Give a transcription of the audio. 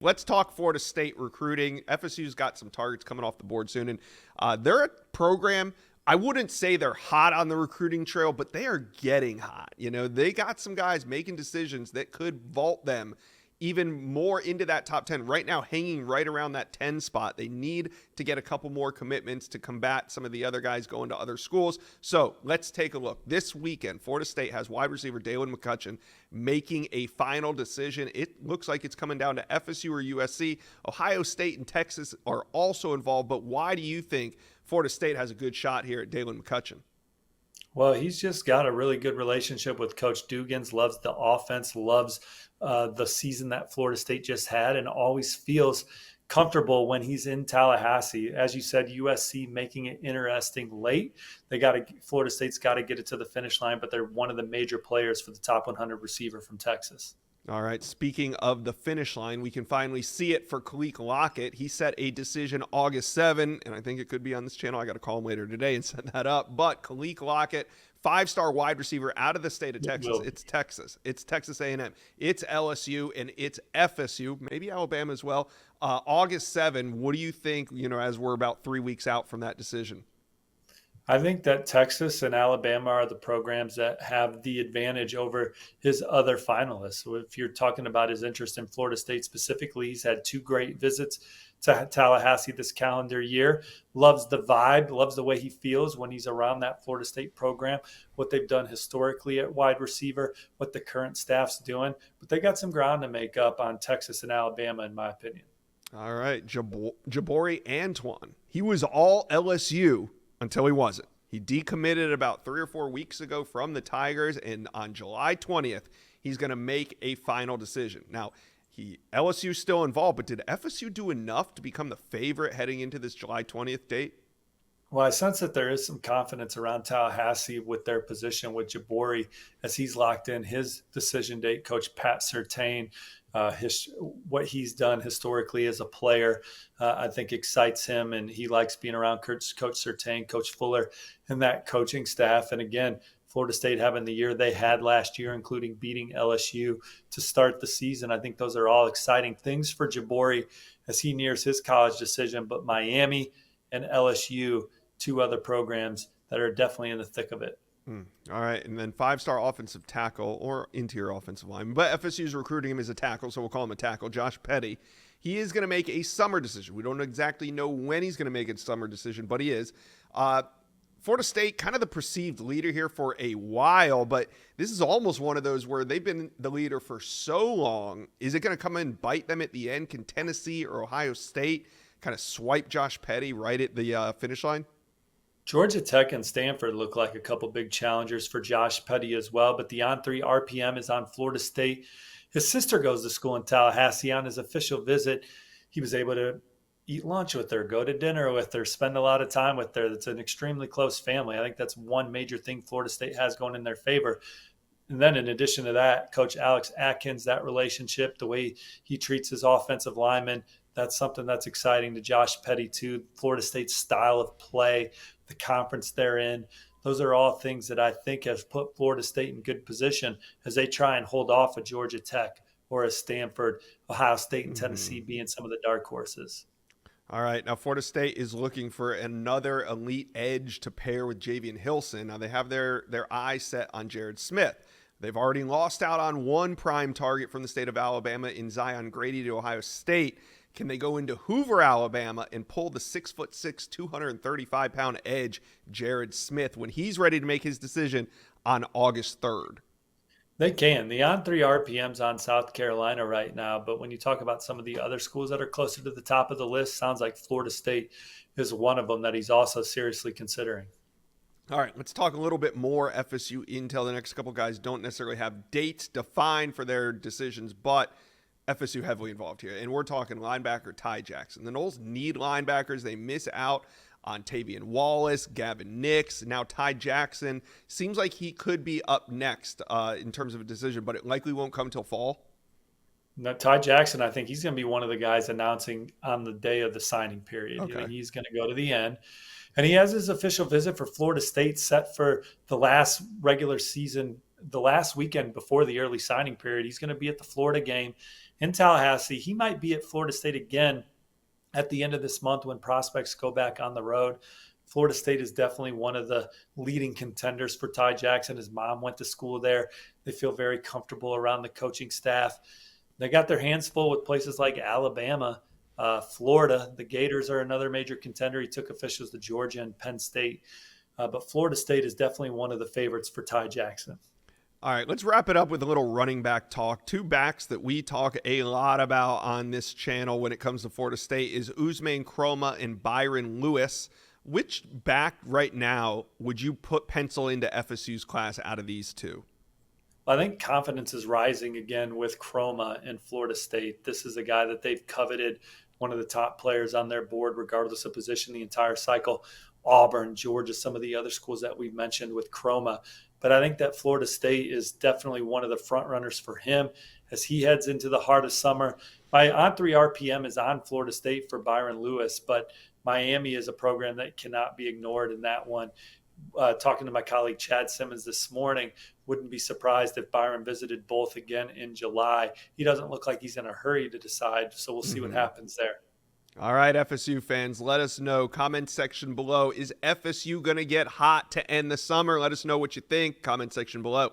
Let's talk Florida State recruiting. FSU's got some targets coming off the board soon, and they're a program. I wouldn't say they're hot on the recruiting trail, but they are getting hot. They got some guys making decisions that could vault them even more into that top 10. Right now, hanging right around that 10 spot. They need to get a couple more commitments to combat some of the other guys going to other schools. So let's take a look. This weekend, Florida State has wide receiver Dalean McCutchen making a final decision. It looks like it's coming down to FSU or USC. Ohio State and Texas are also involved, but why do you think Florida State has a good shot here at Dalean McCutchen? Well, he's just got a really good relationship with Coach Dugans, loves the offense, loves the season that Florida State just had, and always feels comfortable when he's in Tallahassee. As you said, USC making it interesting late. Florida State's got to get it to the finish line, but they're one of the major players for the top 100 receiver from Texas. All right, speaking of the finish line, we can finally see it for khik Lockett. He set a decision August 7, and I think it could be on this channel. I got to call him later today and set that up. But khik Lockett, five-star wide receiver out of the state of Texas. It's Texas. It's Texas A&M. It's LSU, and it's FSU, maybe Alabama as well. August 7, what do you think, as we're about 3 weeks out from that decision? I think that Texas and Alabama are the programs that have the advantage over his other finalists. So if you're talking about his interest in Florida State specifically, he's had 2 great visits to Tallahassee this calendar year. Loves the vibe, loves the way he feels when he's around that Florida State program, what they've done historically at wide receiver, what the current staff's doing. But they got some ground to make up on Texas and Alabama, in my opinion. All right, Jabori Antoine. He was all LSU until he wasn't. He decommitted about 3 or 4 weeks ago from the Tigers, and on July 20th, he's going to make a final decision. Now, LSU's still involved, but did FSU do enough to become the favorite heading into this July 20th date? Well, I sense that there is some confidence around Tallahassee with their position with Jabori as he's locked in his decision date. Coach Pat Surtain, what he's done historically as a player, I think excites him, and he likes being around Coach Surtain, Coach Fuller, and that coaching staff. And again, Florida State having the year they had last year, including beating LSU to start the season. I think those are all exciting things for Jabori as he nears his college decision. But Miami and LSU, 2 other programs that are definitely in the thick of it. All right, and then 5-star offensive tackle or interior offensive lineman, but FSU's recruiting him as a tackle, so we'll call him a tackle, Josh Petty. He is going to make a summer decision. We don't exactly know when he's going to make a summer decision, but he is. Florida State, kind of the perceived leader here for a while, but this is almost one of those where they've been the leader for so long. Is it going to come and bite them at the end? Can Tennessee or Ohio State kind of swipe Josh Petty right at the finish line? Georgia Tech and Stanford look like a couple big challengers for Josh Petty as well, but the on-3 RPM is on Florida State. His sister goes to school in Tallahassee. On his official visit, he was able to eat lunch with her, go to dinner with her, spend a lot of time with her. That's an extremely close family. I think that's one major thing Florida State has going in their favor. And then in addition to that, Coach Alex Atkins, that relationship, the way he treats his offensive linemen, that's something that's exciting to Josh Petty too. Florida State's style of play, the conference they're in, those are all things that I think have put Florida State in good position as they try and hold off a Georgia Tech or a Stanford, Ohio State, and Tennessee being some of the dark horses. All right, now Florida State is looking for another elite edge to pair with Javian Hilson. Now they have their eyes set on Jared Smith. They've already lost out on one prime target from the state of Alabama in Zion Grady to Ohio State. Can they go into Hoover, Alabama, and pull the 6'6", 235-pound edge, Jared Smith, when he's ready to make his decision on August 3rd? They can. The on-3 RPM's on South Carolina right now, but when you talk about some of the other schools that are closer to the top of the list, sounds like Florida State is one of them that he's also seriously considering. All right, let's talk a little bit more FSU intel. The next couple guys don't necessarily have dates defined for their decisions, but FSU heavily involved here. And we're talking linebacker Ty Jackson. The Noles need linebackers. They miss out on Tavian Wallace, Gavin Nix. Now Ty Jackson seems like he could be up next in terms of a decision, but it likely won't come till fall. Now, Ty Jackson, I think he's going to be one of the guys announcing on the day of the signing period. Okay. I mean, he's going to go to the end. And he has his official visit for Florida State set for the last regular season, the last weekend before the early signing period. He's going to be at the Florida game in Tallahassee. He might be at Florida State again at the end of this month when prospects go back on the road. Florida State is definitely one of the leading contenders for Ty Jackson. His mom went to school there. They feel very comfortable around the coaching staff. They got their hands full with places like Alabama, Florida. The Gators are another major contender. He took officials to Georgia and Penn State. But Florida State is definitely one of the favorites for Ty Jackson. All right, let's wrap it up with a little running back talk. Two backs that we talk a lot about on this channel when it comes to Florida State is Usman Chroma and Byron Lewis. Which back right now would you put pencil into FSU's class out of these two? I think confidence is rising again with Chroma in Florida State. This is a guy that they've coveted, one of the top players on their board, regardless of position, the entire cycle. Auburn, Georgia, some of the other schools that we've mentioned with Chroma. But I think that Florida State is definitely one of the front runners for him as he heads into the heart of summer. My on-3 RPM is on Florida State for Byron Lewis, but Miami is a program that cannot be ignored in that one. Talking to my colleague Chad Simmons this morning, wouldn't be surprised if Byron visited both again in July. He doesn't look like he's in a hurry to decide, so we'll see what happens there. All right, FSU fans, let us know. Comment section below. Is FSU going to get hot to end the summer? Let us know what you think. Comment section below.